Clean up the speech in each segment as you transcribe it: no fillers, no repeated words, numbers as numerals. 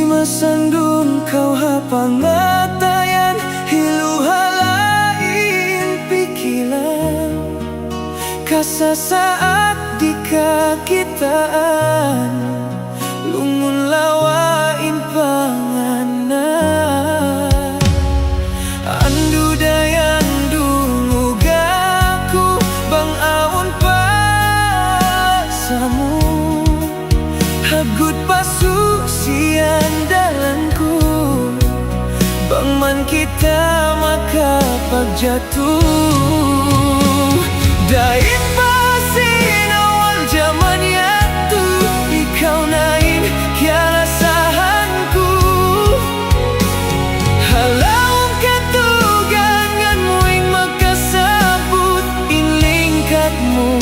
Masandung kau hapangatayan hiluhalain pikiran kasa saat di kakitaan lungun lawain panganan andu dayang dungugaku bang aun pasamu hagut pasu sian dalanku bang man kita maka pagjatuh dain pasin awal zaman yatu ikau nain kiala sahanku halau ketugangan muing makasabut in lingkatmu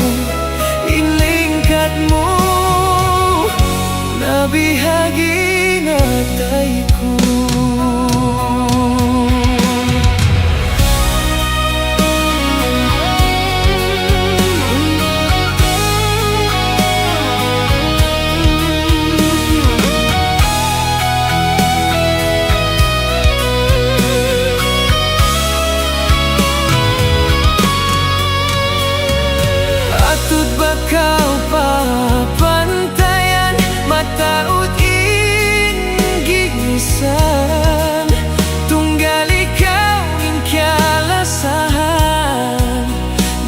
nabihagi nataiku. Atut bakau papantayan mataut inggisan tunggal ikaw inkyalasahan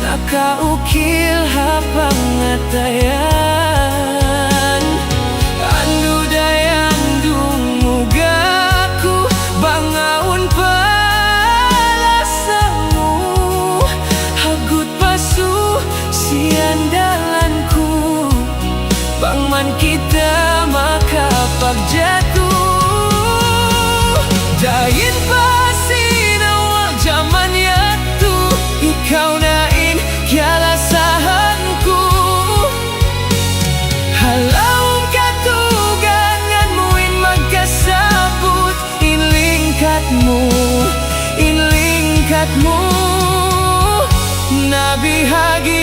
nakaukil hapangatayan andu dayang dungugaku bangaun palasamu hagut pasu sian dalanku bang man kita maka pagjatuh dain pasin awal zaman yatu ikau nain kiala sahanku halau katugangan muin magkasabut in lingkatmu nabihagi